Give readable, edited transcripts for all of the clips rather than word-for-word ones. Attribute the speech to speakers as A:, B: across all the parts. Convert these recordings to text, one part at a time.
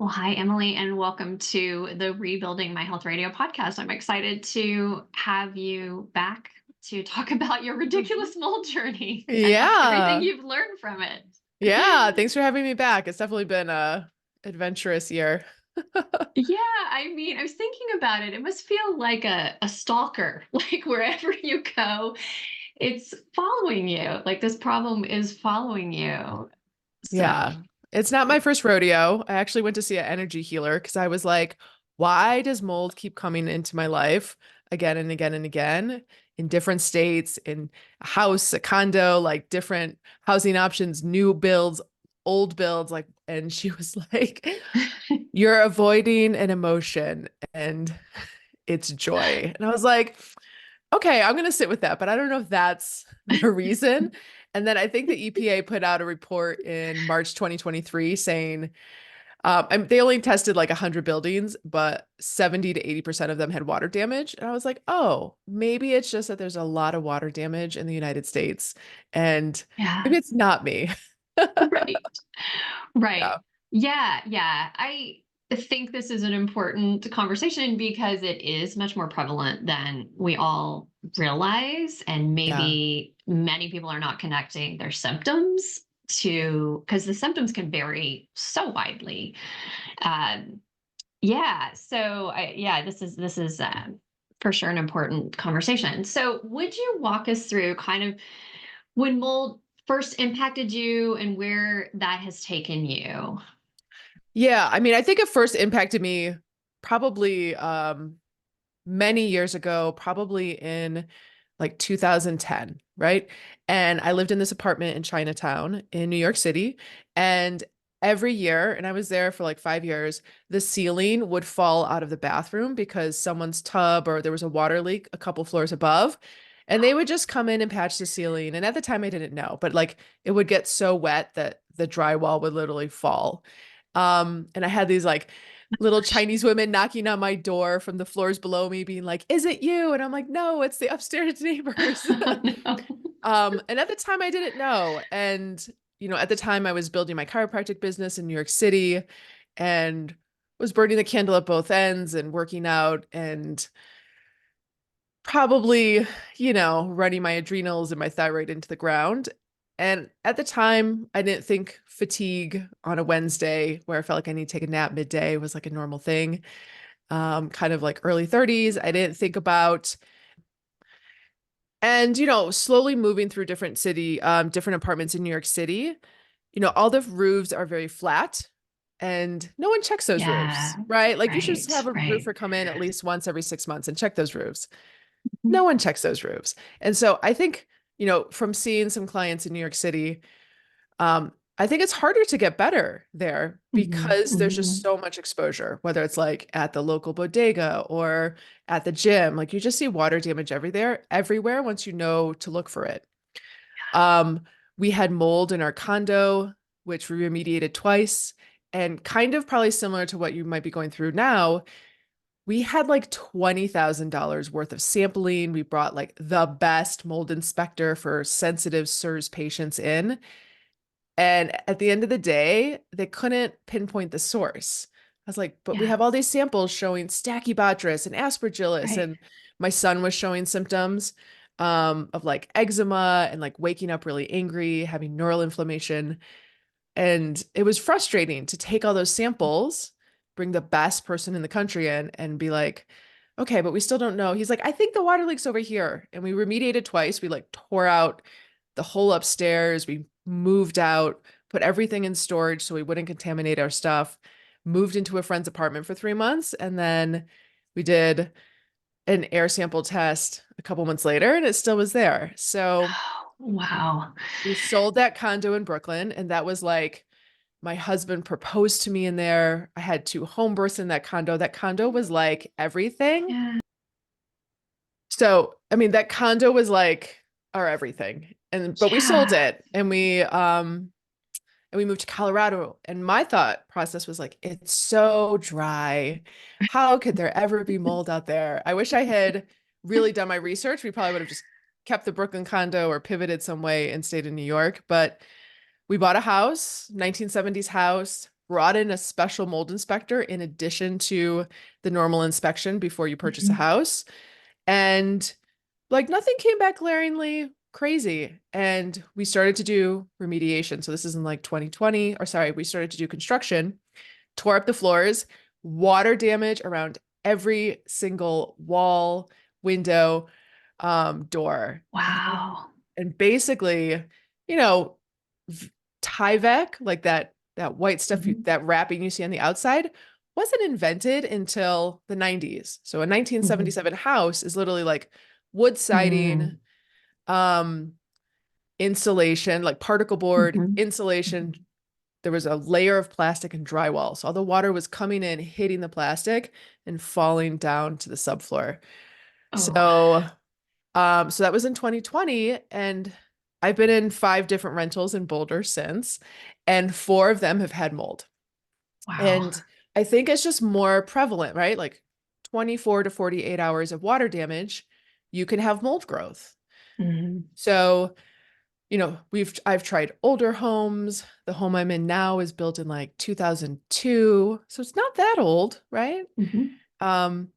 A: Well, hi, Emily, and welcome to the Rebuilding My Health Radio podcast. I'm excited to have you back to talk about your ridiculous mold journey and everything
B: Yeah.
A: you've learned from it.
B: Yeah. Thanks for having me back. It's definitely been a adventurous year.
A: Yeah, I mean, I was thinking about it. It must feel like a stalker, like wherever you go, it's following you. Like this problem is following you. So,
B: Yeah. It's not my first rodeo. I actually went to see an energy healer because I was like, why does mold keep coming into my life again and again and again in different states, in a house, a condo, like different housing options, new builds, old builds, like, and she was like, you're avoiding an emotion and it's joy. And I was like, okay, I'm going to sit with that, but I don't know if that's the reason. And then I think the EPA put out a report in March 2023 saying they only tested like 100 buildings, but 70 to 80% of them had water damage. And I was like, oh, maybe it's just that there's a lot of water damage in the United States. And
A: yeah,
B: maybe it's not me.
A: right. Right.
B: Yeah.
A: Yeah. I think this is an important conversation because it is much more prevalent than we all realize. And
B: Yeah.
A: maybe many people are not connecting their symptoms to, because the symptoms can vary so widely. Um, yeah. This is for sure an important conversation. So, would you walk us through kind of when mold first impacted you and where that has taken you?
B: Yeah. I mean, I think it first impacted me probably many years ago, probably in like 2010, right? And I lived in this apartment in Chinatown in New York City. And every year, and I was there for like 5 years, the ceiling would fall out of the bathroom because someone's tub or there was a water leak a couple floors above. And they would just come in and patch the ceiling. And at the time, I didn't know, but like it would get so wet that the drywall would literally fall. And I had these like little Chinese women knocking on my door from the floors below me, being like, "Is it you?" And I'm like, "No, it's the upstairs neighbors."
A: Oh, no.
B: And at the time, I didn't know. And at the time, I was building my chiropractic business in New York City, and was burning the candle at both ends and working out and probably, running my adrenals and my thyroid into the ground. And at the time, I didn't think fatigue on a Wednesday where I felt like I need to take a nap midday was like a normal thing. Kind of like early 30s. I didn't think about, and slowly moving through different apartments in New York City, all the roofs are very flat and no one checks those roofs,
A: Yeah,
B: right? Like you should just
A: right,
B: have a
A: right.
B: roofer come in at least once every 6 months and check those roofs.
A: Mhm,
B: No one checks those roofs. And so I think, from seeing some clients in New York City, I think it's harder to get better there
A: mhm,
B: because there's just
A: mhm.
B: so much exposure, whether it's like at the local bodega or at the gym. Like you just see water damage everywhere once you know to look for it. Um, we had mold in our condo, which we remediated twice, and kind of probably similar to what you might be going through now. We had like $20,000 worth of sampling. We brought like the best mold inspector for sensitive SIRS patients in. And at the end of the day, they couldn't pinpoint the source. I was like, but we
A: Yeah,
B: have all these samples showing Stachybotrys and Aspergillus.
A: right.
B: And my son was showing symptoms of like eczema and like waking up really angry, having neural inflammation. And it was frustrating to take all those samples, bring the best person in the country in, and be like, okay, but we still don't know. He's like, I think the water leak's over here. And we remediated twice. We like tore out the whole upstairs. We moved out, put everything in storage so we wouldn't contaminate our stuff, moved into a friend's apartment for 3 months. And then we did an air sample test a couple months later and it still was there. So
A: Oh, wow.
B: we sold that condo in Brooklyn, and that was like my husband proposed to me in there. I had two home births in that condo. That condo was like everything.
A: Yeah,
B: So, I mean, that condo was like our everything. But we sold
A: yeah,
B: it and we moved to Colorado. And my thought process was like, it's so dry. How could there ever be mold out there? I wish I had really done my research. We probably would have just kept the Brooklyn condo or pivoted some way and stayed in New York. But we bought a house, 1970s house, brought in a special mold inspector in addition to the normal inspection before you purchase a
A: Mhm.
B: house. And like nothing came back glaringly crazy. And we started to do remediation. So this is in like 2020, or sorry, we started to do construction, tore up the floors, water damage around every single wall, window, door.
A: Wow.
B: And basically, you know, Tyvek, like that white stuff,
A: Mhm.
B: that wrapping you see on the outside, wasn't invented until the 90s. So a
A: Mhm.
B: 1977 house is literally like wood siding,
A: Mm.
B: um, insulation, like particle board,
A: Mhm.
B: insulation.
A: Mhm.
B: There was a layer of plastic and drywall. So all the water was coming in, hitting the plastic and falling down to the subfloor.
A: Oh,
B: So so that was in 2020, and I've been in 5 different rentals in Boulder since, and 4 of them have had mold.
A: wow.
B: And I think it's just more prevalent, right? Like 24 to 48 hours of water damage, you can have mold growth.
A: Mhm.
B: So, I've tried older homes. The home I'm in now is built in like 2002, so it's not that old, right?
A: Mhm.
B: Um,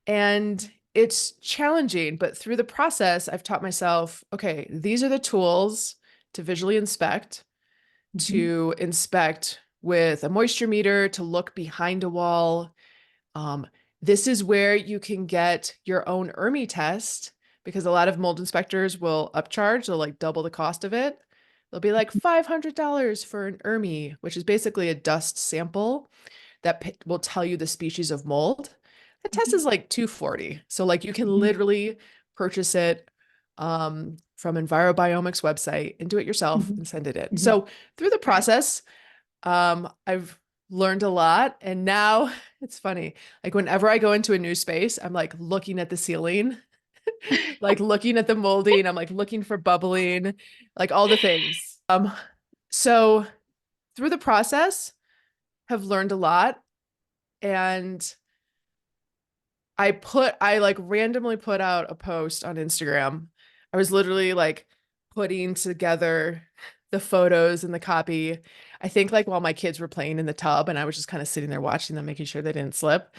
B: And it's challenging, but through the process, I've taught myself, okay, these are the tools to visually inspect,
A: Mhm.
B: to inspect with a moisture meter, to look behind a wall. Um, this is where you can get your own ERMI test because a lot of mold inspectors will upcharge, they'll like double the cost of it. They'll be like $500 for an ERMI, which is basically a dust sample that will tell you the species of mold. The test
A: Mhm.
B: is like 240. So like you can
A: Mhm.
B: literally purchase it from EnviroBiomics website and do it yourself
A: Mhm.
B: and send it in.
A: Mhm.
B: So through the
A: Right.
B: process, I've learned a lot. And now it's funny. Like whenever I go into a new space, I'm like looking at the ceiling, like looking at the molding. I'm like looking for bubbling, like all the things. So through the process, have learned a lot. And I like randomly put out a post on Instagram. I was literally like putting together the photos and the copy. I think like while my kids were playing in the tub and I was just kind of sitting there watching them, making sure they didn't slip.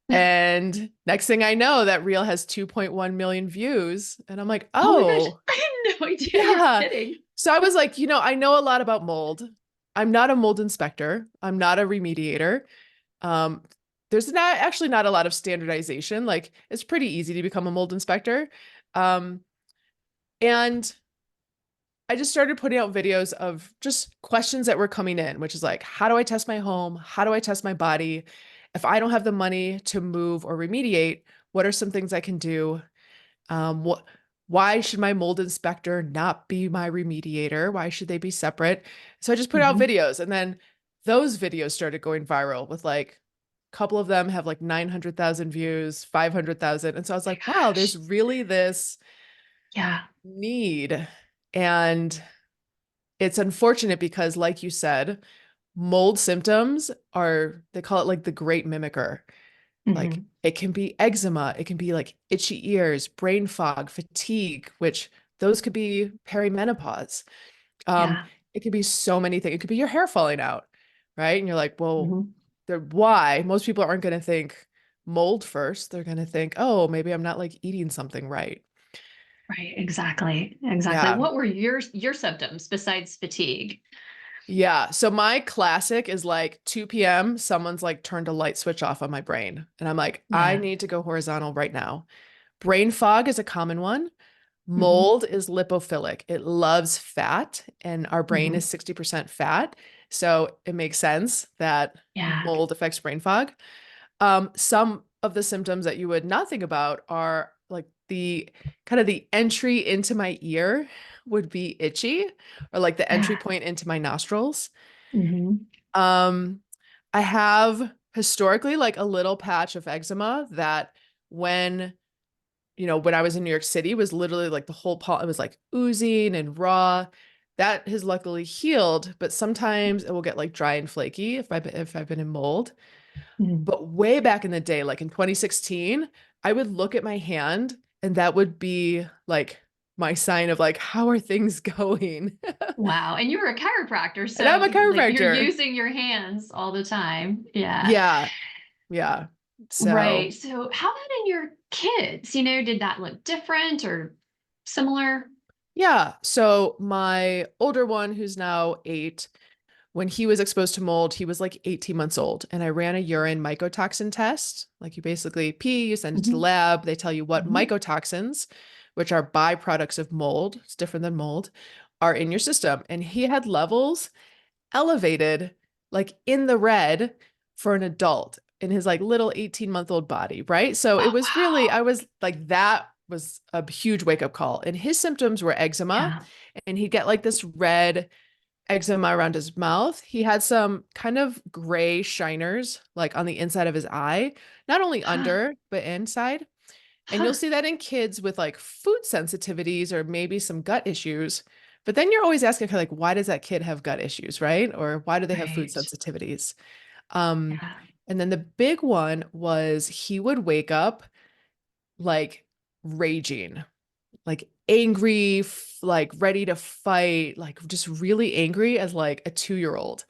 B: And next thing I know, that reel has 2.1 million views. And I'm like,
A: Oh my gosh,
B: oh,
A: I had no idea. You're
B: yeah.
A: kidding.
B: So I was like, I know a lot about mold. I'm not a mold inspector. I'm not a remediator. Um, there's not a lot of standardization. Like it's pretty easy to become a mold inspector. Um, and I just started putting out videos of just questions that were coming in, which is like, how do I test my home? How do I test my body? If I don't have the money to move or remediate, what are some things I can do? What, why should my mold inspector not be my remediator? Why should they be separate? So I just put out
A: Mhm.
B: videos and then those videos started going viral with like a couple of them have like 900,000 views, 500,000. And so I was
A: My
B: like, wow, there's
A: gosh.
B: really this
A: Yeah.
B: need. And it's unfortunate because, like you said, mold symptoms they call it like the great mimicker. Like
A: Mhm.
B: it can be eczema, it can be like itchy ears, brain fog, fatigue, which those could be perimenopause. Um,
A: Yeah.
B: it could be so many things. It could be your hair falling out, right? And you're like, well,
A: Mhm.
B: why? Most people aren't going to think mold first. They're going to think, oh, maybe I'm not like eating something right.
A: Right. Exactly. Exactly.
B: Yeah.
A: What were your symptoms besides fatigue?
B: Yeah. So my classic is like 2 p.m. Someone's like turned a light switch off on my brain. And I'm like, I
A: Yeah.
B: need to go horizontal right now. Brain fog is a common one.
A: Mhm.
B: Mold is lipophilic. It loves fat, and our brain is
A: Mhm.
B: 60% fat. So it makes sense that
A: Yeah.
B: mold affects brain fog. Some of the symptoms that you would not think about are like the kind of the entry into my ear would be itchy, or like the entry
A: Yeah.
B: point into my nostrils.
A: Mhm.
B: Um, I have historically like a little patch of eczema that when when I was in New York City was literally like the whole paw, it was like oozing and raw. That has luckily healed, but sometimes it will get like dry and flaky if I've been in mold.
A: Mhm.
B: But way back in the day, like in 2016, I would look at my hand and that would be like my sign of like, how are things going?
A: Wow. And you were a chiropractor,
B: And I'm
A: so
B: a
A: like you're
B: chiropractor.
A: using your hands all the time. Yeah.
B: Yeah. Yeah.
A: Right.
B: So
A: So how about in your kids? Did that look different or similar?
B: yeah. So my older one, who's now 8, when he was exposed to mold, he was like 18 months old. And I ran a urine mycotoxin test. Like you basically pee, you send it to the
A: Hmm.
B: lab. They tell you what
A: Hmm.
B: mycotoxins, which are byproducts of mold, it's different than mold, are in your system. And he had levels elevated, like in the red for an adult in his like little 18-month-old body. Right. So it
A: Oh,
B: was really, I
A: wow.
B: was like, that was a huge wake up call. And his symptoms were eczema.
A: Yeah.
B: And he'd get like this red eczema around his mouth. He had some kind of gray shiners like on the inside of his eye, not only
A: Huh.
B: under, but inside. And you'll
A: Huh.
B: see that in kids with like food sensitivities or maybe some gut issues. But then you're always asking, like, why does that kid have gut issues, right? Or why do they have food
A: Right.
B: sensitivities? Um,
A: Yeah.
B: and then the big one was he would wake up like raging, like angry, like ready to fight, like just really angry as like a 2-year-old.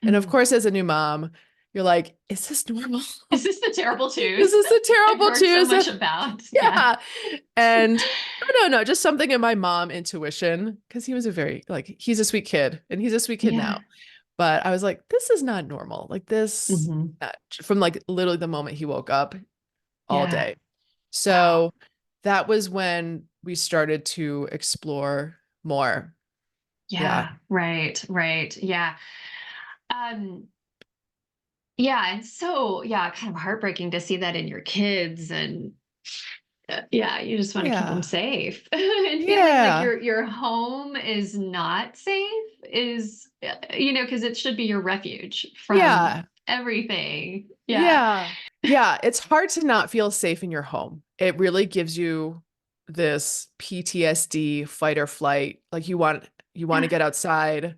B: And of
A: Mm.
B: course, as a new mom, you're like, is this normal?
A: Is this the terrible
B: Is
A: twos
B: this a
A: I've
B: terrible
A: heard so
B: twos?
A: much about? Yeah.
B: Yeah. And I don't know, just something in my mom intuition, because he was a very, like, he's a sweet kid and he's a sweet kid
A: Yeah.
B: now. But I was like, this is not normal. Like this,
A: Hmm.
B: from like literally the moment he woke up all
A: Yeah.
B: day.
A: Wow.
B: So that was when we started to explore more. Yeah.
A: Yeah. Right. Right. Yeah. Um, yeah. And so, yeah, kind of heartbreaking to see that in your kids. And yeah, you just want to keep them
B: Yeah.
A: safe. And feeling like
B: Yeah.
A: your home is not safe is, because it should be your refuge from
B: Yeah.
A: everything. Yeah.
B: Yeah. Yeah. It's hard to not feel safe in your home. It really gives you this PTSD, fight or flight. Like you want to
A: Yeah.
B: get outside.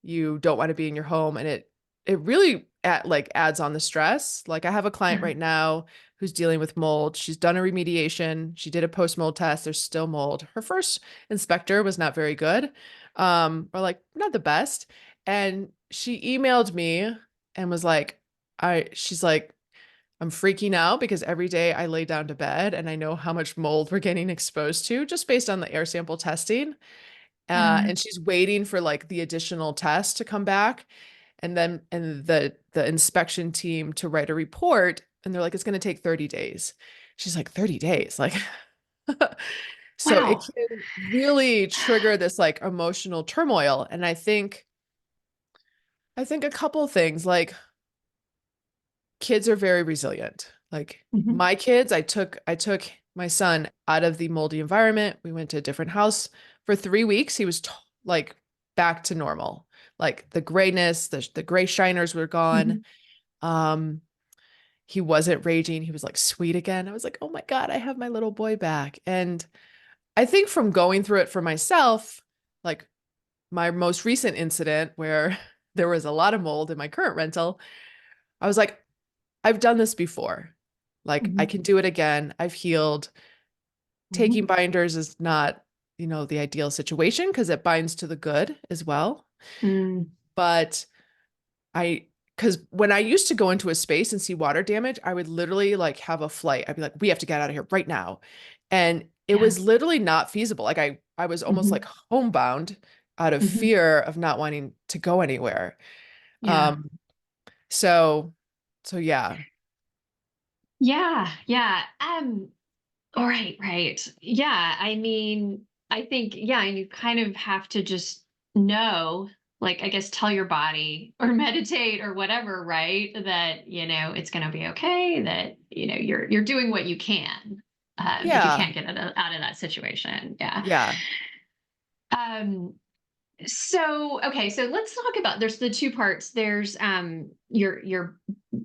B: You don't want to be in your home. And it really like adds on the stress. Like I have a client
A: Yeah.
B: right now who's dealing with mold. She's done a remediation. She did a post mold test. There's still mold. Her first inspector was not very good. Or like not the best. And she emailed me and was like, she's like, I'm freaking out because every day I lay down to bed and I know how much mold we're getting exposed to just based on the air sample testing.
A: Yeah.
B: And she's waiting for like the additional test to come back and the inspection team to write a report. And they're like, it's going to take 30 days. She's like, 30 days. Like, so it
A: Wow.
B: can really trigger this like emotional turmoil. And I think a couple things like kids are very resilient. Like
A: Mhm.
B: my kids, I took my son out of the moldy environment. We went to a different house for 3 weeks. He was like back to normal. Like the grayness, the gray shiners were gone.
A: Mhm.
B: Um, he wasn't raging. He was like sweet again. I was like, oh my God, I have my little boy back. And I think from going through it for myself, like my most recent incident where there was a lot of mold in my current rental, I was like, I've done this before. Like I
A: Mhm.
B: can do it again. I've healed. Taking
A: Mhm.
B: binders is not, the ideal situation because it binds to the good as well.
A: Mm.
B: But because when I used to go into a space and see water damage, I would literally like have a flight. I'd be like, we have to get out of here right now. And it
A: Yeah.
B: was literally not feasible. Like I was almost like
A: Mhm.
B: homebound out of
A: Mhm.
B: fear of not wanting to go anywhere.
A: Yeah.
B: Um, so so yeah.
A: Yeah. Yeah. All right. Right. Yeah. I mean, I think, yeah, and you kind of have to just know, like, I guess, tell your body or meditate or whatever, right? That, it's going to be okay, that, you're doing what you can, but you
B: Yeah.
A: can't get out of that situation. Yeah.
B: Yeah.
A: Um, okay, so let's talk about, there's the two parts. There's your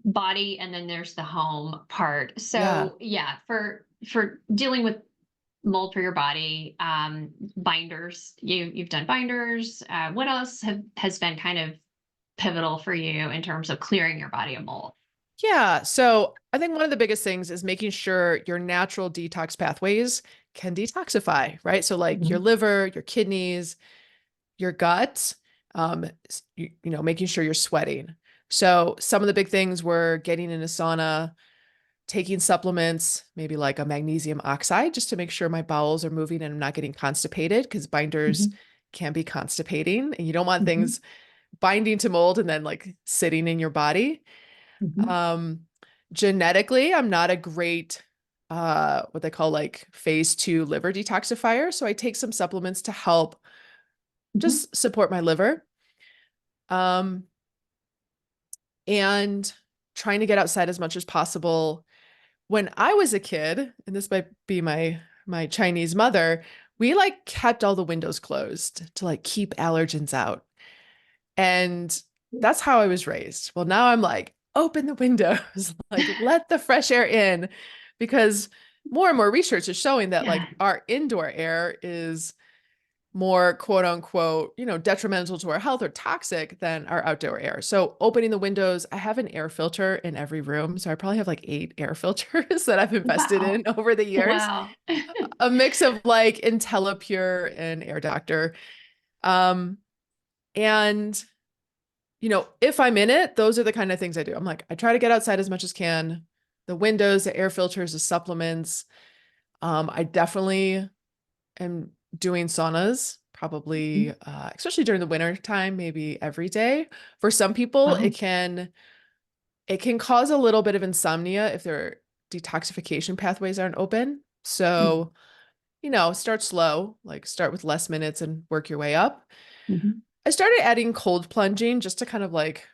A: body, and then there's the home part.
B: Yeah.
A: So yeah, for dealing with mold for your body, binders, you've done binders. What else has been kind of pivotal for you in terms of clearing your body of mold?
B: Yeah. So I think one of the biggest things is making sure your natural detox pathways can detoxify, right? So like your
A: Mhm.
B: liver, your kidneys, your gut, making sure you're sweating. So some of the big things were getting in a sauna, taking supplements, maybe like a magnesium oxide, just to make sure my bowels are moving and I'm not getting constipated because binders
A: Mhm.
B: can be constipating and you don't want
A: Mhm.
B: things binding to mold and then like sitting in your body.
A: Mhm.
B: Um, Genetically, I'm not a great what they call like phase 2 liver detoxifier. So I take some supplements to help
A: Mhm.
B: just support my liver. Um, and trying to get outside as much as possible. When I was a kid, and this might be my Chinese mother, we like kept all the windows closed to like keep allergens out. And that's how I was raised. Well, now I'm like, open the windows, like let the fresh air in, because more and more research is showing that
A: Yeah.
B: like our indoor air is more quote unquote, detrimental to our health or toxic than our outdoor air. So opening the windows, I have an air filter in every room. So I probably have like 8 air filters that I've invested in
A: Wow.
B: over the years,
A: Wow.
B: a mix of like IntelliPure and Air Doctor. Um, and if I'm in it, those are the kind of things I do. I'm like, I try to get outside as much as can. The windows, the air filters, the supplements. I definitely am doing saunas, probably,
A: Mhm.
B: especially during the winter time, maybe every day. For some people,
A: Wow.
B: it can cause a little bit of insomnia if their detoxification pathways aren't open.
A: Mm.
B: So, start slow, like start with less minutes and work your way up.
A: Mhm.
B: I started adding cold plunging just to kind of like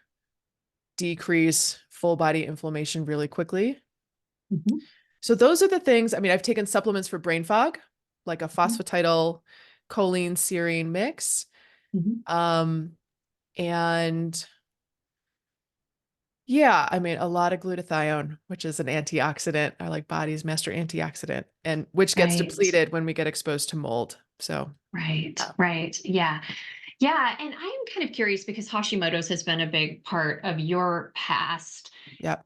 B: decrease full body inflammation really quickly.
A: Mhm.
B: So those are the things. I mean, I've taken supplements for brain fog, like a
A: Mhm.
B: phosphatidyl choline serine mix.
A: Mhm.
B: Um, and yeah, I mean, a lot of glutathione, which is an antioxidant, our like body's master antioxidant, and which gets
A: Right.
B: depleted when we get exposed to mold. So,
A: Right.
B: yeah,
A: Right. Yeah. Yeah. And I'm kind of curious because Hashimoto's has been a big part of your past.
B: yeah.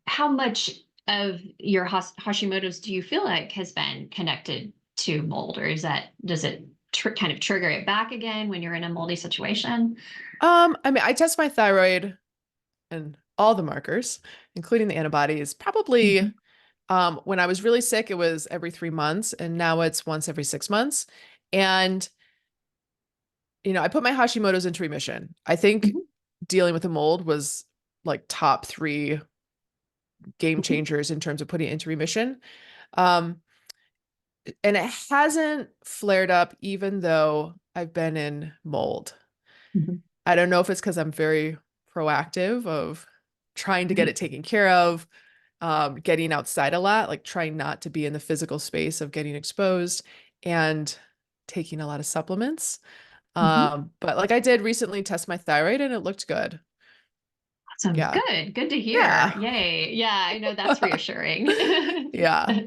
A: How much of your Hashimoto's do you feel like has been connected to mold, or does it kind of trigger it back again when you're in a moldy situation?
B: I mean, I test my thyroid and all the markers, including the antibodies, probably.
A: Mhm.
B: When I was really sick, it was every 3 months, and now it's once every 6 months. And, I put my Hashimoto's into remission. I think
A: Mhm.
B: dealing with the mold was like top 3 game
A: Mhm.
B: changers in terms of putting it into remission. Um, and it hasn't flared up even though I've been in mold.
A: Mhm.
B: I don't know if it's because I'm very proactive of trying to get
A: Mhm.
B: it taken care of, getting outside a lot, like trying not to be in the physical space of getting exposed and taking a lot of supplements.
A: Mhm.
B: But like I did recently test my thyroid and it looked good.
A: Awesome.
B: Yeah.
A: Good. Good to hear.
B: Yeah.
A: Yay. Yeah, I know that's reassuring.
B: Yeah.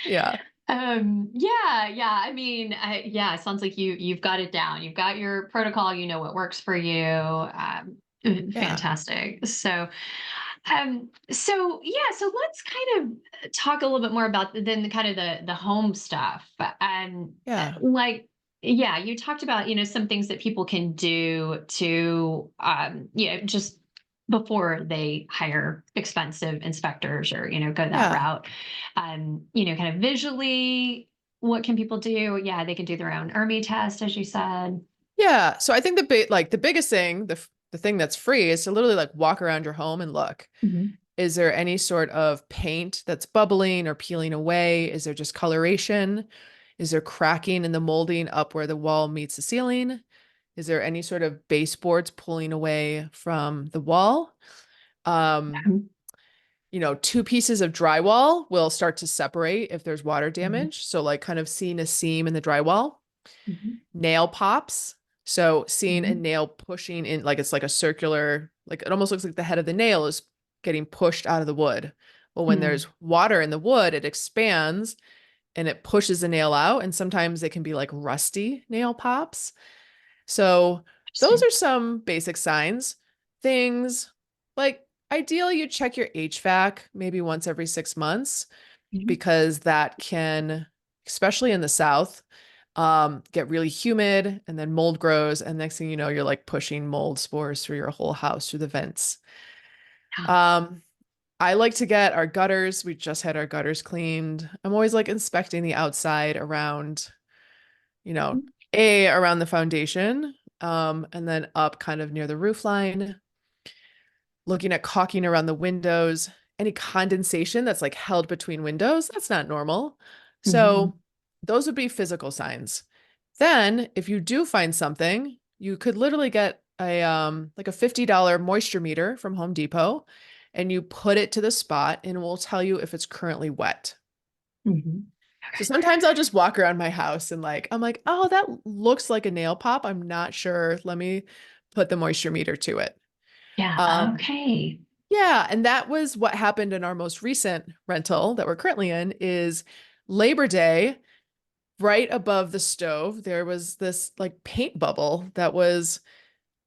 B: Yeah.
A: Yeah, yeah. I mean, yeah, it sounds like you've got it down. You've got your protocol, you know what works for you.
B: Yeah.
A: Fantastic. So yeah, so let's kind of talk a little bit more about then the kind of the home stuff.
B: Yeah.
A: Like yeah, you talked about, some things that people can do to just before they hire expensive inspectors or, go that
B: Yeah.
A: route. Kind of visually, what can people do? Yeah, they can do their own ERMI test, as you said.
B: Yeah. So I think the biggest thing, the thing that's free is to literally like walk around your home and look.
A: Mhm.
B: Is there any sort of paint that's bubbling or peeling away? Is there just coloration? Is there cracking in the molding up where the wall meets the ceiling? Is there any sort of baseboards pulling away from the wall? Um,
A: Mhm.
B: 2 pieces of drywall will start to separate if there's water
A: Mhm.
B: damage. So like kind of seeing a seam in the drywall.
A: Mhm.
B: Nail pops. So seeing a
A: Mhm.
B: nail pushing in, like it's like a circular, like it almost looks like the head of the nail is getting pushed out of the wood. Well, when
A: Hmm.
B: there's water in the wood, it expands and it pushes the nail out. And sometimes it can be like rusty nail pops. So those
A: Interesting.
B: are some basic signs. Things like ideally you check your HVAC maybe once every 6 months
A: Mhm.
B: because that can, especially in the South, get really humid and then mold grows. And next thing you know, you're like pushing mold spores through your whole house through the vents.
A: Yeah.
B: Um, I like to get our gutters. We just had our gutters cleaned. I'm always like inspecting the outside around, you know, around the foundation, and then up kind of near the roof line, looking at caulking around the windows, any condensation that's like held between windows, that's not normal.
A: Hmm.
B: So those would be physical signs. Then if you do find something, you could literally get a like a $50 moisture meter from Home Depot and you put it to the spot and it will tell you if it's currently wet.
A: Hmm.
B: So
A: Okay.
B: sometimes I'll just walk around my house and like I'm like, "Oh, that looks like a nail pop. I'm not sure. Let me put the moisture meter to it."
A: Yeah.
B: Um,
A: Okay.
B: Yeah, and that was what happened in our most recent rental that we're currently in is Labor Day, right above the stove, there was this like paint bubble that was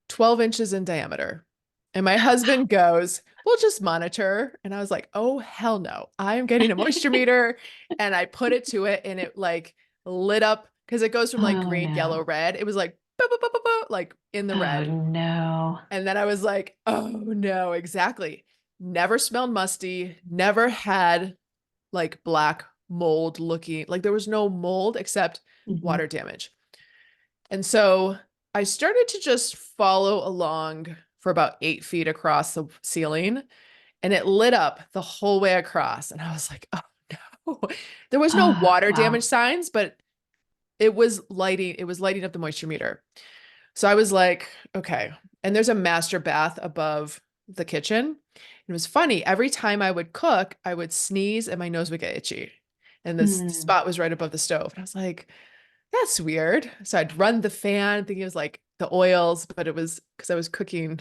B: 12 inches in diameter. And my husband goes, "We'll just monitor." And I was like, "Oh, hell no. I am getting a moisture meter." And I put it to it and it like lit up because it goes from like
A: Oh
B: green, yellow,
A: no.
B: red. It was like, boop, boop, boop, boop, boop, like in the
A: Oh
B: red.
A: no.
B: And then I was like, oh no, exactly. Never smelled musty, never had like black mold looking, like there was no mold except
A: Hmm.
B: water damage. And so I started to just follow along for about 8 feet across the ceiling and it lit up the whole way across. And I was like, oh no. There was no
A: Oh
B: water damage
A: wow.
B: signs, but it was lighting up the moisture meter. So I was like, okay. And there's a master bath above the kitchen. It was funny. Every time I would cook, I would sneeze and my nose would get itchy. And this
A: Hmm.
B: spot was right above the stove. And I was like, that's weird. So I'd run the fan, thinking it was like the oils, but it was because I was cooking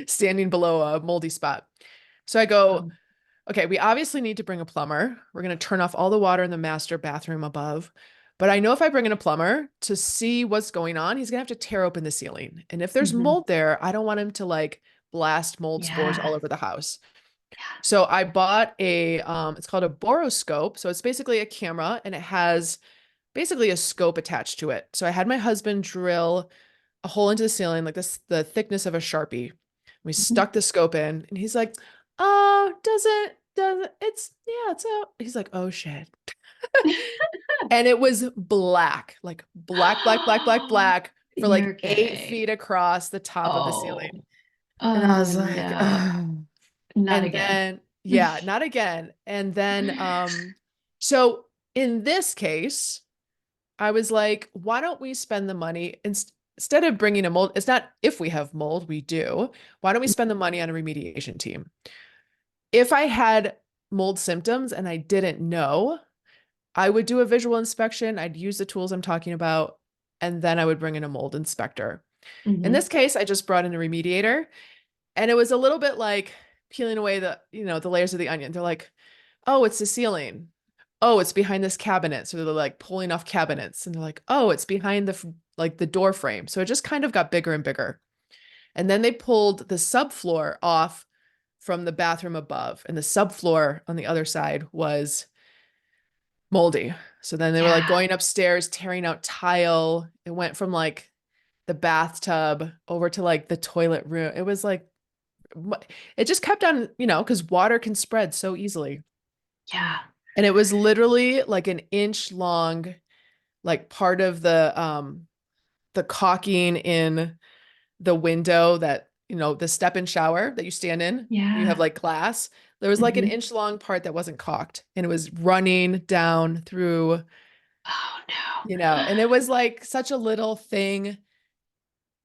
B: standing below a moldy spot. So I go,
A: Oh,
B: okay, we obviously need to bring a plumber. We're going to turn off all the water in the master bathroom above. But I know if I bring in a plumber to see what's going on, he's going to have to tear open the ceiling. And if there's
A: hmm.
B: mold there, I don't want him to like blast mold spores all
A: Yeah.
B: over the house.
A: Yeah.
B: So I bought it's called a boroscope. So it's basically a camera and it has basically a scope attached to it. So I had my husband drill a hole into the ceiling, like this, the thickness of a Sharpie. We
A: Mhm.
B: stuck the scope in and he's like, oh, doesn't, it's, yeah, it's a, he's like, oh shit. And it was black, like black, black, black, black, black for like
A: You're
B: 8 feet
A: kidding.
B: across the top of the ceiling.
A: Oh.
B: And I
A: Oh
B: was like,
A: no.
B: oh.
A: Not
B: And
A: again.
B: then, yeah, not again. And then, so in this case, I was like, why don't we spend the money instead of bringing a mold? It's not if we have mold, we do. Why don't we spend the money on a remediation team? If I had mold symptoms and I didn't know, I would do a visual inspection. I'd use the tools I'm talking about, and then I would bring in a mold inspector. In
A: Hmm.
B: this case, I just brought in a remediator, and it was a little bit like peeling away the layers of the onion. They're like, oh, it's the ceiling. Oh, it's behind this cabinet. So they're like pulling off cabinets and they're like, oh, it's behind like the door frame. So it just kind of got bigger and bigger. And then they pulled the subfloor off from the bathroom above, and the subfloor on the other side was moldy. So then they were like
A: Yeah.
B: going upstairs, tearing out tile. It went from like the bathtub over to like the toilet room. It was like, it just kept on, because water can spread so easily.
A: Yeah.
B: And it was literally like an inch long, like part of the caulking in the window that, the step in shower that you stand in when you have
A: Yeah.
B: like class. There was like an
A: Hmm.
B: inch long part that wasn't caulked and it was running down through,
A: Oh
B: and
A: no.
B: it was like such a little thing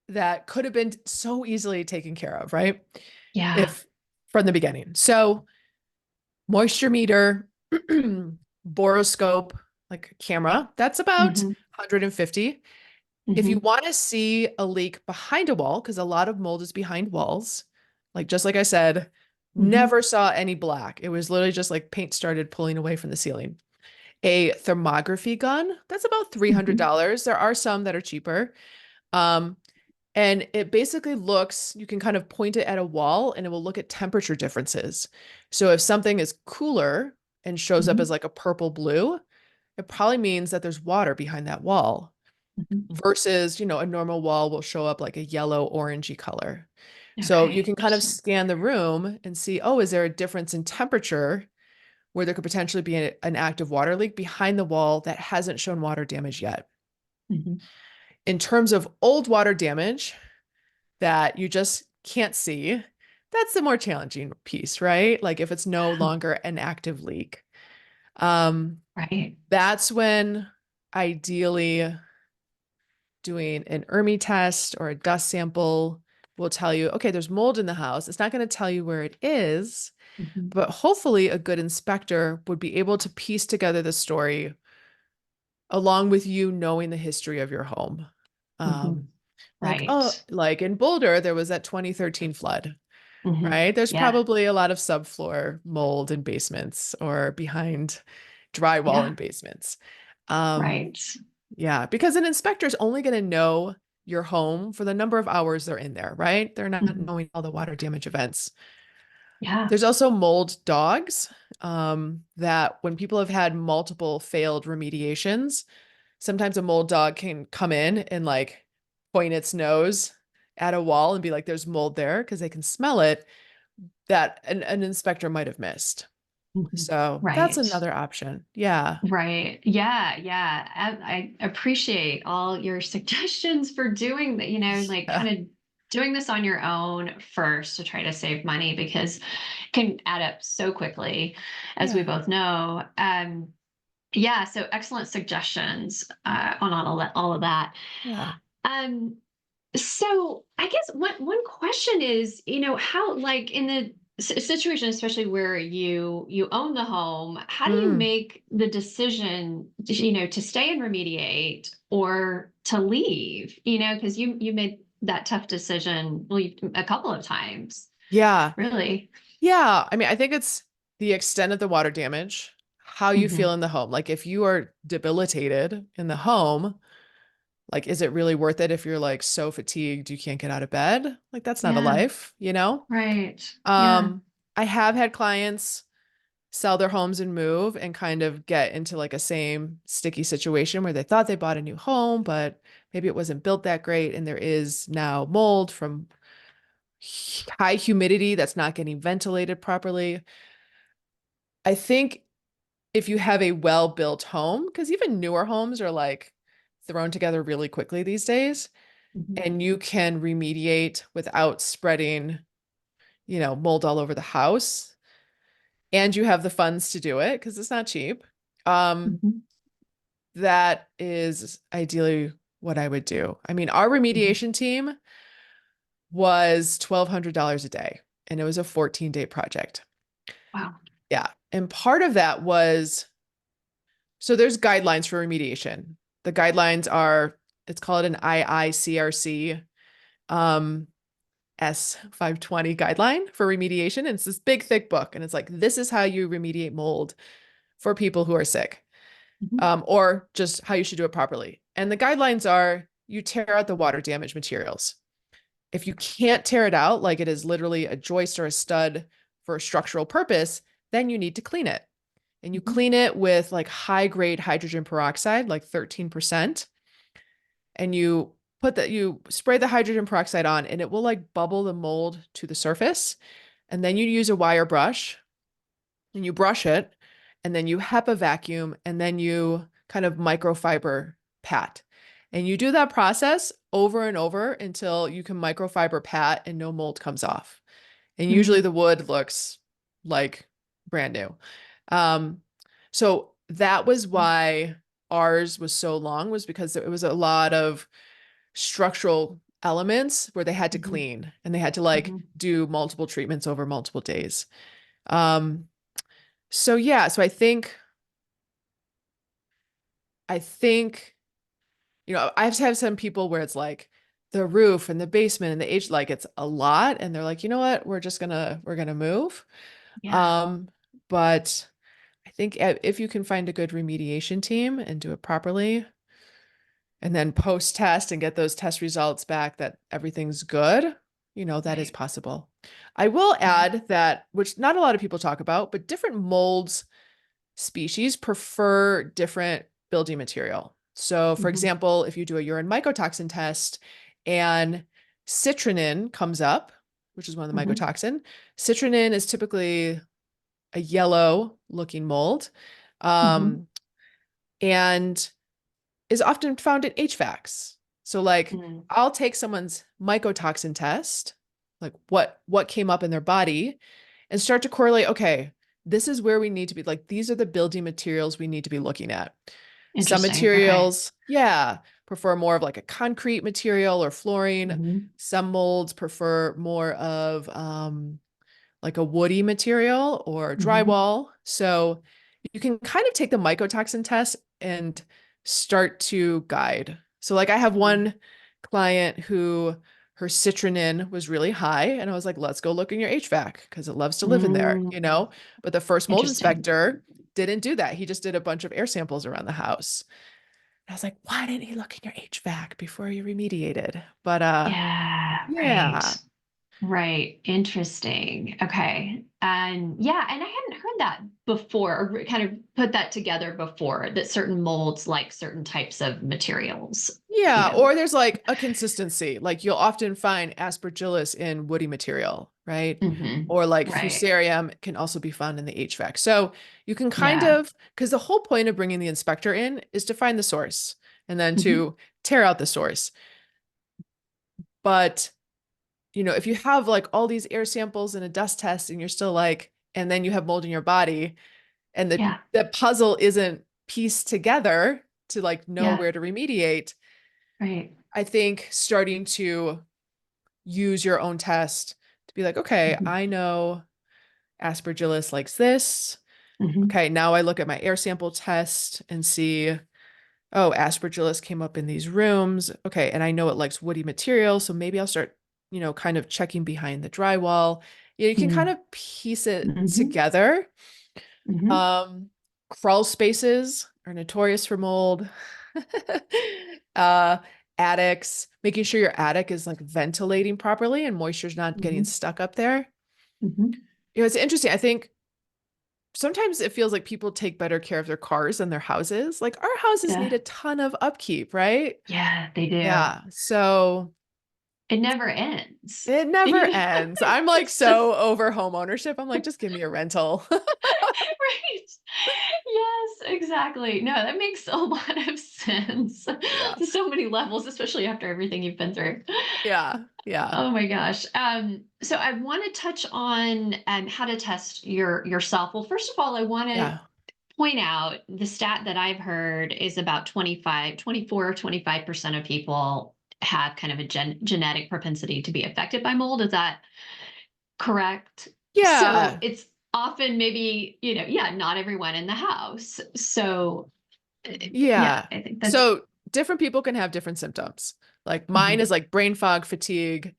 B: that could have been so easily taken care of, right?
A: Yeah.
B: If from the beginning. So moisture meter, boroscope, like camera, that's about
A: Hmm.
B: 150. If you
A: Hmm.
B: want to see a leak behind a wall, because a lot of mold is behind walls, like just like I said,
A: Hmm.
B: never saw any black. It was literally just like paint started pulling away from the ceiling. A thermography gun, that's about
A: Hmm.
B: $300. There are some that are cheaper. Um, and it basically you can kind of point it at a wall and it will look at temperature differences. So if something is cooler and shows up
A: Hmm.
B: as like a purple blue, it probably means that there's water behind that wall
A: Mhm.
B: versus, a normal wall will show up like a yellow orangey color. So you
A: Okay,
B: can kind of
A: interesting.
B: scan the room and see, oh, is there a difference in temperature where there could potentially be an active water leak behind the wall that hasn't shown water damage yet?
A: Mhm.
B: In terms of old water damage that you just can't see, that's the more challenging piece, right? Like if it's no longer an active leak. Um,
A: Right.
B: that's when ideally doing an ERMI test or a dust sample will tell you, okay, there's mold in the house. It's not going to tell you where it is,
A: Mhm.
B: but hopefully a good inspector would be able to piece together the story along with you knowing the history of your home.
A: Mhm.
B: Um, like, oh,
A: Right.
B: like in Boulder, there was that 2013 flood,
A: Mhm.
B: right? There's
A: Yeah.
B: probably a lot of subfloor mold in basements or behind drywall in
A: Yeah.
B: basements. Um,
A: Right.
B: yeah, because an inspector is only going to know your home for the number of hours they're in there, right? They're not
A: Mhm.
B: knowing all the water damage events.
A: Yeah.
B: There's also mold dogs that when people have had multiple failed remediations, sometimes a mold dog can come in and like point its nose at a wall and be like, there's mold there because they can smell it that an inspector might have missed.
A: Mhm.
B: So that's
A: Right.
B: another option. Yeah.
A: Right. Yeah. Yeah. I appreciate all your suggestions for doing that, like
B: Yeah.
A: kind of doing this on your own first to try to save money because it can add up so quickly, as we
B: Yeah.
A: both know. Yeah. So excellent suggestions on all of that.
B: Yeah.
A: Um, So I guess one question is, how like in the situation, especially where you own the home, how do you
B: Mm.
A: make the decision, to stay and remediate or to leave? Because you made that tough decision a couple of times,
B: Yeah.
A: really.
B: Yeah. I mean, I think it's the extent of the water damage, how you feel
A: Hmm.
B: in the home. Like if you are debilitated in the home, like, is it really worth it if you're like so fatigued you can't get out of bed? Like, that's not a
A: Yeah.
B: life, you know?
A: Right. Yeah.
B: Um, I have had clients sell their homes and move and kind of get into like a same sticky situation where they thought they bought a new home, but maybe it wasn't built that great. And there is now mold from high humidity that's not getting ventilated properly. I think if you have a well-built home, because even newer homes are like thrown together really quickly these days,
A: Hmm.
B: and you can remediate without spreading, mold all over the house, and you have the funds to do it because it's not cheap. Um,
A: Hmm.
B: that is ideally what I would do. I mean, our
A: Hmm.
B: remediation team was $1,200 a day, and it was a 14-day project.
A: Wow.
B: Yeah. And part of that was so there's guidelines for remediation. The guidelines are, it's called an IICRC S520 guideline for remediation. And it's this big, thick book. And it's like, this is how you remediate mold for people who are sick,
A: Hmm.
B: or just how you should do it properly. And the guidelines are you tear out the water damage materials. If you can't tear it out, like it is literally a joist or a stud for a structural purpose, then you need to clean it. And you
A: Hmm.
B: clean it with like high grade hydrogen peroxide, like 13%. And you spray the hydrogen peroxide on and it will like bubble the mold to the surface. And then you use a wire brush and you brush it and then you HEPA vacuum and then you kind of microfiber pat. And you do that process over and over until you can microfiber pat and no mold comes off. And usually
A: Hmm.
B: the wood looks like brand new. Um, so that was why ours was so long, was because it was a lot of structural elements where they had to
A: Hmm.
B: clean and they had to like
A: Hmm.
B: do multiple treatments over multiple days. Um, so yeah, so I think, I've had some people where it's like the roof and the basement and the age, like it's a lot, and they're like, you know what, we're gonna move.
A: Yeah.
B: Um, but I think if you can find a good remediation team and do it properly, and then post test and get those test results back that everything's good, that is
A: Right.
B: possible. I will
A: Right.
B: add that, which not a lot of people talk about, but different molds species prefer different building material. So, for
A: Mhm.
B: example, if you do a urine mycotoxin test and citrinin comes up, which is one of the
A: Mhm.
B: mycotoxin, citrinin is typically a yellow looking mold,
A: Mhm.
B: um, and is often found in HVACs. So, like,
A: Mm.
B: I'll take someone's mycotoxin test, like what came up in their body, and start to correlate, okay, this is where we need to be. Like, these are the building materials we need to be looking at. Some
A: Interesting. Okay.
B: materials, yeah, prefer more of like a concrete material or flooring.
A: Mhm.
B: Some molds prefer more of like a woody material or
A: Mhm.
B: drywall. So you can kind of take the mycotoxin test and start to guide. So, like, I have
A: Mm.
B: one client who her citrinin was really high, and I was like, let's go look in your HVAC because it loves to live in there,
A: Mm.
B: you know? But the first mold
A: Interesting.
B: inspector didn't do that. He just did a bunch of air samples around the house. And I was like, why didn't he look in your HVAC before you remediated? But
A: Yeah,
B: yeah,
A: right. Right. Interesting. Okay. And yeah, and I hadn't heard that before, or kind of put that together before, that certain molds like certain types of materials, you
B: yeah,
A: know.
B: or there's like a consistency. Like you'll often find aspergillus in woody material, right?
A: Hmm.
B: Or like
A: Right.
B: fusarium can also be found in the HVAC. So you can kind
A: Yeah.
B: of, because the whole point of bringing the inspector in is to find the source and then
A: Hmm.
B: to tear out the source. But, if you have like all these air samples and a dust test and you're still like, and then you have mold in your body and the,
A: Yeah.
B: the puzzle isn't pieced together to like know
A: Yeah.
B: where to remediate,
A: Right.
B: I think starting to use your own test to be like, okay,
A: Hmm.
B: I know aspergillus likes this.
A: Hmm.
B: Okay, now I look at my air sample test and see, oh, aspergillus came up in these rooms. Okay, and I know it likes woody material, so maybe I'll start, kind of checking behind the drywall. You can kind
A: Hmm.
B: of piece it
A: Hmm.
B: together.
A: Hmm.
B: Um, Crawl spaces are notorious for mold. uh, Attics, making sure your attic is like ventilating properly and moisture's not getting
A: Hmm.
B: stuck up there.
A: Hmm.
B: It's interesting. I think sometimes it feels like people take better care of their cars than their houses. Like our houses need
A: Yeah.
B: a ton of upkeep, right?
A: Yeah, they do.
B: Yeah. So
A: It never ends.
B: it never
A: You know,
B: ends. I'm like
A: it's just
B: so over home ownership. I'm like, just give me a rental.
A: right. Yes, exactly. No, that makes a lot of sense
B: Yeah.
A: to so many levels, especially after everything you've been through.
B: Yeah. Yeah.
A: Oh my gosh. So I want to touch on how to test yourself. Well, first of all, I want to
B: Yeah.
A: point out the stat that I've heard is about 25% of people have kind of a genetic propensity to be affected by mold. Is that correct? So
B: Yeah.
A: it's often maybe, yeah, not everyone in the house. So yeah,
B: Yeah.
A: I think that's
B: So different people can have different symptoms. Like mine
A: mhm,
B: is like brain fog, fatigue.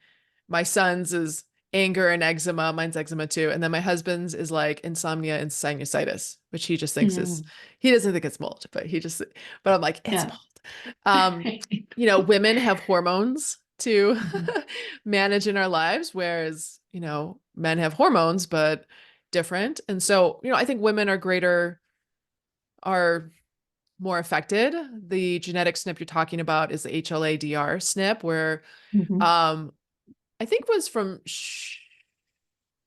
B: My son's is anger and eczema. Mine's eczema too. And then my husband's is like insomnia and sinusitis, which he just thinks is,
A: mm,
B: he doesn't think it's mold, but I'm like, it's
A: yeah.
B: mold. Um, Women have hormones to
A: Mhm,
B: manage in our lives, whereas, men have hormones, but different. And so, I think women are more affected. The genetic SNP you're talking about is the HLA-DR SNP, where
A: mhm,
B: um, I think was from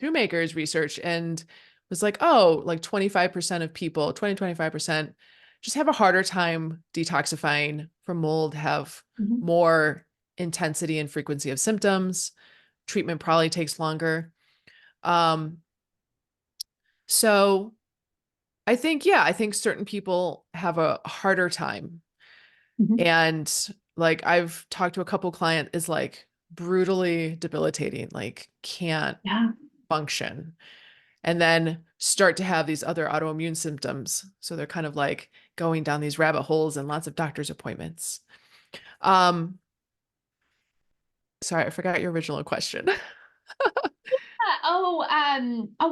B: Shoemaker's research and was like, oh, like 25% of people, 25% just have a harder time detoxifying from mold, have
A: mhm,
B: more intensity and frequency of symptoms. Treatment probably takes longer. Um, so I think certain people have a harder time.
A: mhm.
B: And like I've talked to a couple client is like brutally debilitating, like can't
A: Yeah.
B: function. And then start to have these other autoimmune symptoms. So they're kind of like going down these rabbit holes and lots of doctor's appointments. Um, Sorry, I forgot your original question.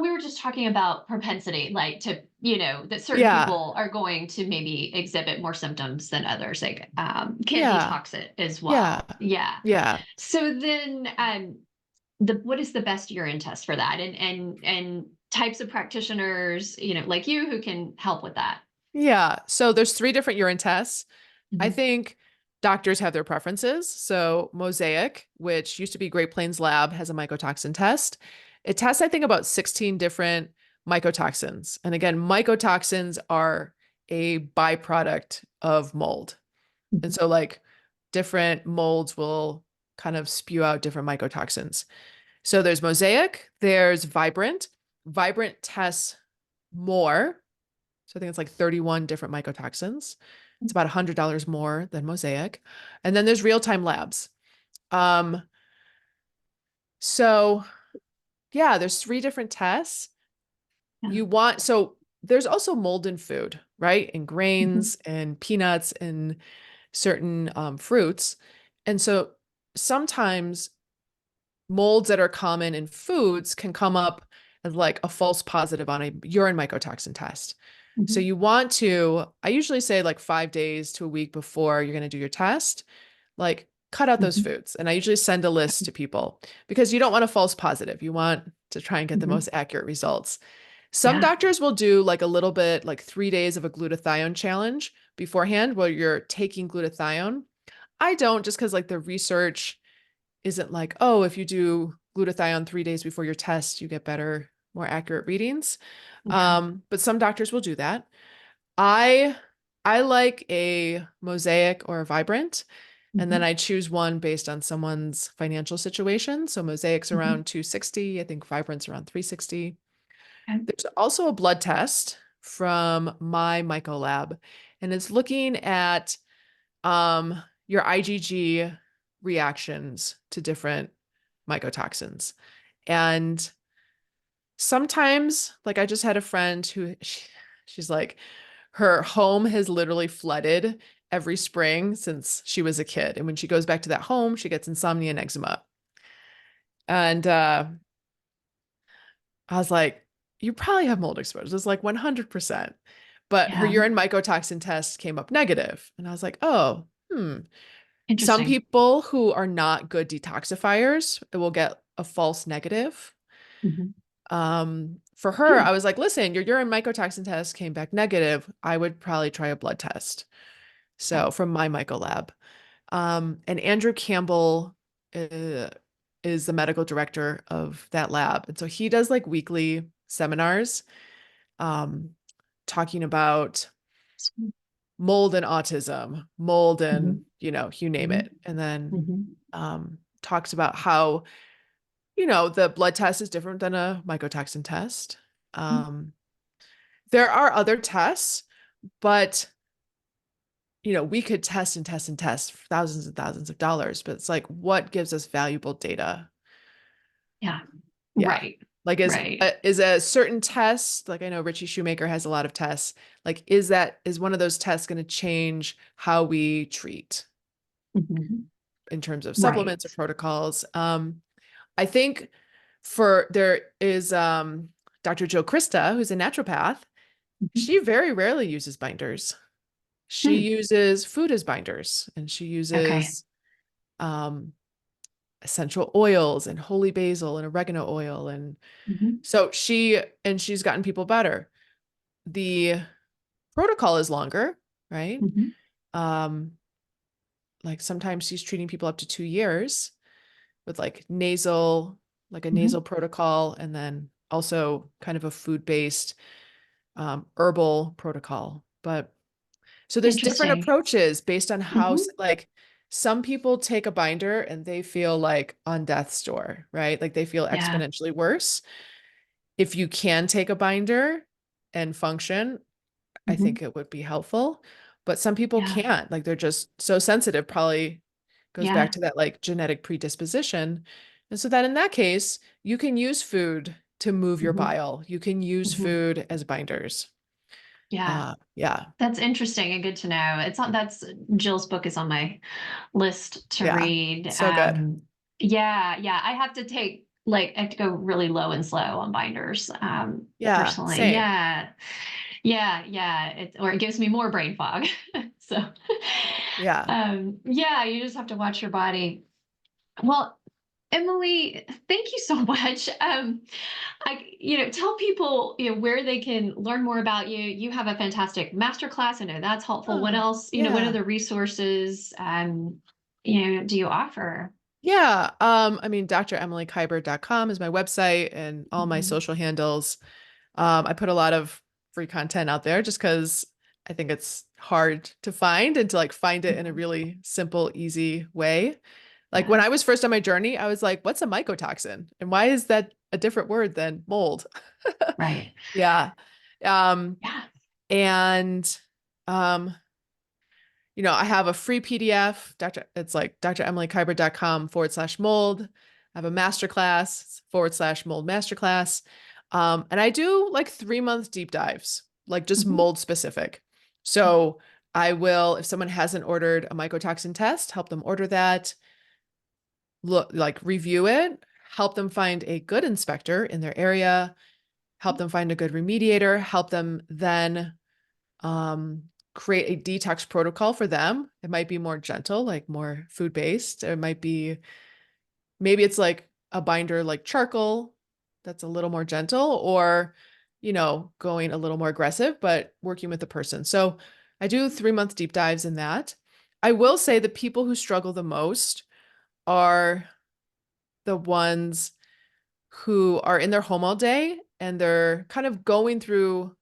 A: We were just talking about propensity, like to, that certain
B: Yeah.
A: people are going to maybe exhibit more symptoms than others, like can
B: Yeah.
A: detox it as
B: Yeah.
A: well. Yeah.
B: Yeah.
A: So then, what is the best urine test for that? And types of practitioners, like you, who can help with that?
B: Yeah. So there's 3 different urine tests. I
A: Hmm.
B: think doctors have their preferences. So Mosaic, which used to be Great Plains Lab, has a mycotoxin test. It tests, I think, about 16 different mycotoxins. And again, mycotoxins are a byproduct of mold. And
A: Hmm.
B: so like different molds will kind of spew out different mycotoxins. So there's Mosaic, there's Vibrant. Vibrant tests more. So I think it's like 31 different mycotoxins. It's about $100 more than Mosaic. And then there's real-time labs. Um, so yeah, there's 3 different tests.
A: Yeah.
B: So there's also mold in food, right? In
A: Hmm.
B: grains and peanuts and certain fruits. And so sometimes molds that are common in foods can come up as like a false positive on a urine mycotoxin test. So
A: Hmm.
B: you want to, I usually say like 5 days to a week before you're going to do your test, like cut out those
A: Hmm.
B: foods. And I usually send a list to people because you don't want a false positive. You want to try and get the
A: Hmm.
B: most accurate results. Some
A: Yeah.
B: doctors will do like a little bit, like 3 days of a glutathione challenge beforehand where you're taking glutathione. I don't, just because like the research isn't like, oh, if you do glutathione 3 days before your test, you get better, more accurate readings.
A: Yeah.
B: But some doctors will do that. I I like a Mosaic or a Vibrant, and then
A: Hmm.
B: I choose one based on someone's financial situation. So Mosaic's
A: Hmm.
B: around 260, I think Vibrant's around 360.
A: Okay.
B: There's also a blood test from my Myco lab, and it's looking at your IgG reactions to different mycotoxins. And sometimes, like I just had a friend who she's like, her home has literally flooded every spring since she was a kid. And when she goes back to that home, she gets insomnia and eczema. And I was like, you probably have mold exposure. It's like 100%. But her
A: Yeah.
B: urine mycotoxin test came up negative. And I was like, oh, hmm. Some
A: Interesting.
B: people who are not good detoxifiers will get a false negative.
A: Hmm.
B: For her,
A: Hmm.
B: I was like, listen, your urine mycotoxin test came back negative. I would probably try a blood test.
A: Okay.
B: So from my myco lab. And Andrew Campbell uh, is the medical director of that lab. And so he does like weekly seminars um, talking about mold and autism, mold and,
A: Hmm.
B: you name
A: Hmm.
B: it. And then
A: Hmm.
B: talks about how, the blood test is different than a mycotoxin test. Um, there are other tests, but we could test and test and test for thousands and thousands of dollars, but it's like, what gives us valuable data?
A: Yeah.
B: Yeah.
A: Right.
B: Like
A: Right.
B: is a certain test, like I know Richie Shoemaker has a lot of tests. Like, is one of those tests going to change how we treat
A: Hmm.
B: in terms of
A: Right.
B: supplements or protocols? I think there is Dr. Joe Krista, who's a naturopath.
A: Hmm.
B: She very rarely uses binders. She
A: Hmm.
B: uses food as binders, and she
A: Okay.
B: uses um, essential oils and holy basil and oregano oil. And
A: Hmm.
B: so she's gotten people better. The protocol is longer, right?
A: Hmm.
B: Um, like sometimes she's treating people up to 2 years with like a
A: Hmm.
B: nasal protocol, and then also kind of a food-based herbal protocol. But so there's different
A: Interesting.
B: approaches based on how,
A: Hmm.
B: like, some people take a binder and they feel like on death's door, right? Like they feel
A: Yeah.
B: exponentially worse. If you can take a binder and function, I
A: Hmm.
B: think it would be helpful. But some people
A: Yeah.
B: can't, like they're just so sensitive, probably goes back
A: Yeah.
B: to that like genetic predisposition. And so that in that case, you can use food to move your
A: Hmm.
B: bile. You can use
A: Hmm.
B: food as binders.
A: Yeah.
B: Yeah,
A: That's interesting and good to know. It's on that's Jill's book is on my list to
B: yeah.
A: read.
B: So good.
A: Yeah, yeah. I have to take I have to go really low and slow on binders.
B: Yeah,
A: Personally.
B: same.
A: Yeah. Yeah, yeah. It gives me more brain fog. So
B: Yeah.
A: yeah, you just have to watch your body. Well, Emily, thank you so much. Tell people, where they can learn more about you. You have a fantastic masterclass. I know that's helpful. What
B: Oh,
A: else, what
B: yeah.
A: other resources, do you offer?
B: Yeah. I mean, dremilykiberd.com is my website and all my
A: Mhm.
B: social handles. I put a lot of free content out there just because I think it's hard to find and to like find it in a
A: Mhm.
B: really simple, easy way. Like when
A: Yeah,
B: I was first on my journey, I was like, what's a mycotoxin? And why is that a different word than mold?
A: right.
B: Yeah. Um,
A: Yeah.
B: and um, I have a free PDF, it's like dremilykiberd.com/mold. I have a masterclass /mold masterclass. And I do like 3-month deep dives, like just
A: Mhm.
B: mold specific. So I will, if someone hasn't ordered a mycotoxin test, help them order that, look, like review it, help them find a good inspector in their area, help them find a good remediator, help them then um, create a detox protocol for them. It might be more gentle, like more food based. It might be, maybe it's like a binder like charcoal that's a little more gentle, or, going a little more aggressive, but working with the person. So I do 3-month deep dives in that. I will say the people who struggle the most are the ones who are in their home all day and they're kind of going through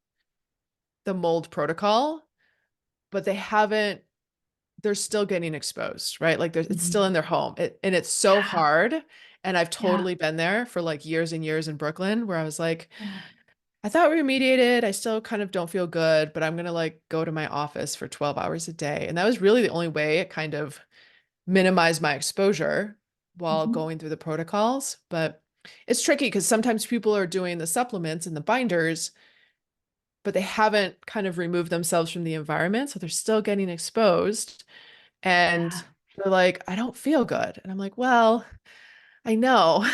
B: the mold protocol, but they're still getting exposed, right? Like it's still
A: Mhm.
B: in their home. And it's so
A: Yeah.
B: hard. And I've
A: Yeah.
B: totally been there for like years and years in Brooklyn where I was like,
A: Yeah.
B: I thought we remediated. I still kind of don't feel good, but I'm going to like go to my office for 12 hours a day. And that was really the only way it kind of minimized my exposure while
A: Mhm.
B: going through the protocols. But it's tricky because sometimes people are doing the supplements and the binders, but they haven't kind of removed themselves from the environment. So they're still getting exposed. And
A: Yeah.
B: they're like, I don't feel good. And I'm like, well, I know,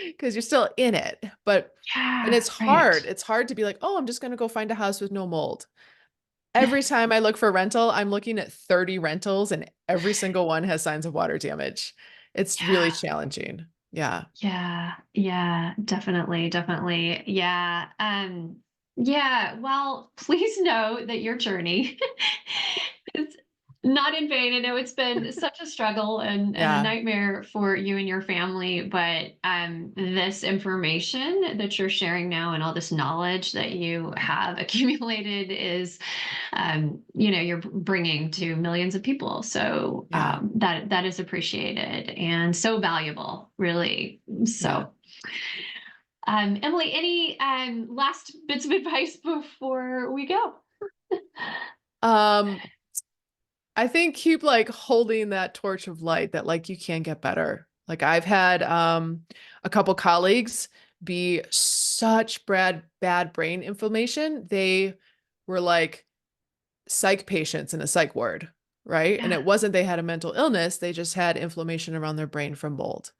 B: because you're still in it. And
A: Yeah.
B: it's
A: Right.
B: hard. It's hard to be like, oh, I'm just going to go find a house with no mold. Every time I look for rental, I'm looking at 30 rentals and every single one has signs of water damage. It's really
A: Yeah.
B: challenging. Yeah.
A: Yeah, yeah, definitely, definitely. Yeah. Yeah, well, please know that your journey is not in vain. I know it's been such a struggle and a
B: Yeah.
A: nightmare for you and your family, but this information that you're sharing now and all this knowledge that you have accumulated is you're bringing to millions of people. So
B: Yeah.
A: that is appreciated and so valuable, really.
B: Yeah.
A: So, Emily, any last bits of advice before we go?
B: Um, I think keep like holding that torch of light that like you can get better. Like I've had a couple colleagues be such bad brain inflammation. They were like psych patients in a psych ward, right? And
A: Yeah,
B: it wasn't they had a mental illness, they just had inflammation around their brain from mold.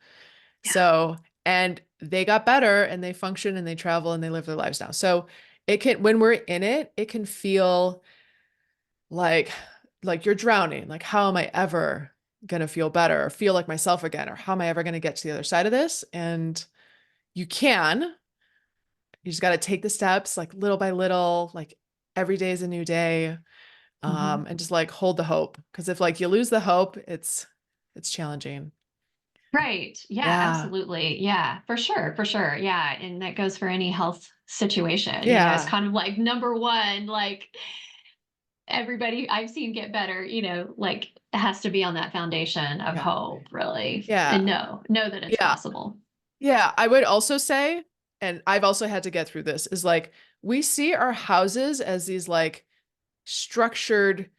A: yeah.
B: So, and they got better and they function and they travel and they live their lives now. So, it can, when we're in it, it can feel like you're drowning. Like, how am I ever gonna feel better or feel like myself again? Or how am I ever gonna get to the other side of this? And you can, you just got to take the steps like little by little, like every day is a new day.
A: Mhm.
B: And just like hold the hope. Because if like you lose the hope, it's challenging.
A: Right. Yeah,
B: Yeah.
A: absolutely. Yeah, for sure. For sure. Yeah. And that goes for any health situation. It's
B: Yeah.
A: kind of like number one, like everybody I've seen get better, like has to be on that foundation of
B: Yeah.
A: hope, really. And
B: Yeah.
A: know that it's
B: Yeah.
A: possible.
B: Yeah. I would also say, and I've also had to get through this, is like we see our houses as these like structured,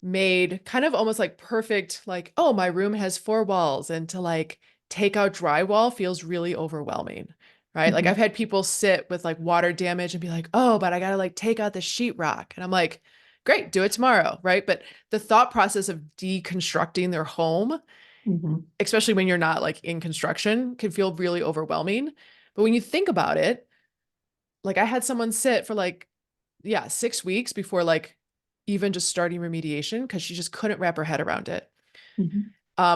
B: made kind of almost like perfect, like, oh, my room has 4 walls. And to like take out drywall feels really overwhelming, right? Like I've
A: Mhm.
B: had people sit with like water damage and be like, oh, but I gotta like take out the sheetrock. And I'm like, great, do it tomorrow, right? But the thought process of deconstructing their home,
A: Mhm.
B: especially when you're not like in construction, can feel really overwhelming. But when you think about it, like I had someone sit for like, yeah, 6 weeks before like even just starting remediation because she just couldn't wrap her head around it.
A: Mhm.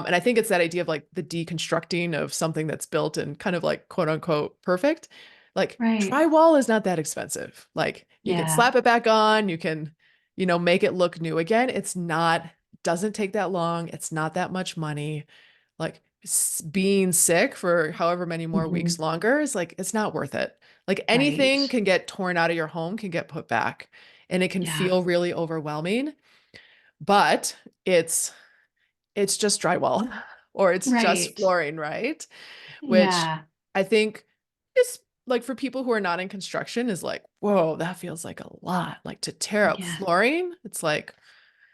B: And I think it's that idea of like the deconstructing of something that's built and kind of like quote unquote perfect. Like
A: Right.
B: drywall is not that expensive. Like you can
A: Yeah.
B: slap it back on, you can, make it look new again. It's not, doesn't take that long. It's not that much money. Like being sick for however many more weeks
A: Mhm.
B: longer is like, it's not worth it. Like
A: Right.
B: anything can get torn out of your home, can get put back, and it can
A: Yeah.
B: feel really overwhelming, but it's it's just drywall or it's just
A: Right.
B: flooring, right? Which
A: Yeah.
B: I think is like for people who are not in construction is like, whoa, that feels like a lot. Like to tear up
A: Yeah.
B: flooring, it's like,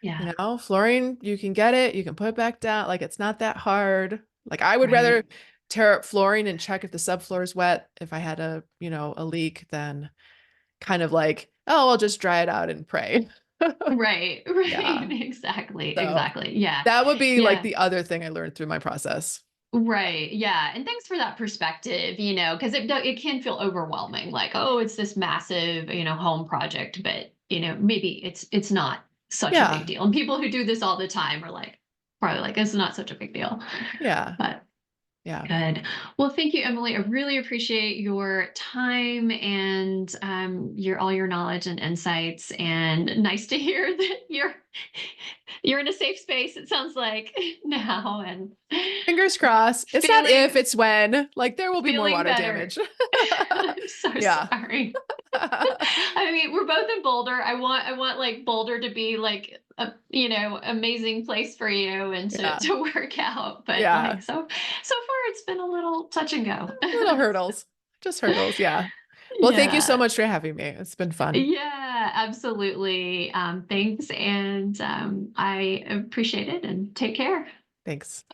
A: Yeah.
B: flooring, you can get it, you can put it back down. Like it's not that hard. Like I would rather
A: Right.
B: tear up flooring and check if the subfloor is wet if I had a leak than kind of like, oh, I'll just dry it out and pray.
A: Right. Right.
B: Yeah.
A: Exactly.
B: So
A: Exactly. Yeah.
B: that would be like
A: Yeah.
B: the other thing I learned through my process.
A: Right. Yeah. And thanks for that perspective, because it can feel overwhelming, like, oh, it's this massive, home project, but maybe it's not such a big
B: Yeah.
A: deal. And people who do this all the time are like, probably like, it's not such a big deal.
B: Yeah.
A: But
B: Yeah.
A: good. Well, thank you, Emily. I really appreciate your time and your all your knowledge and insights. And nice to hear that you're in a safe space. It sounds like now, and
B: Fingers crossed. It's not if,
A: feeling
B: it's when. Like there will be more
A: feeling
B: water
A: better.
B: damage.
A: I'm so
B: Yeah.
A: sorry. I mean, we're both in Boulder. I want like Boulder to be like a amazing place for you and to
B: Yeah.
A: to work out. But like
B: Yeah.
A: so far it's been a little touch and go.
B: Little hurdles. Just hurdles. Yeah. Well, thank you so
A: Yeah.
B: much for having me. It's been fun.
A: Yeah, absolutely. Thanks. And I appreciate it and take care.
B: Thanks.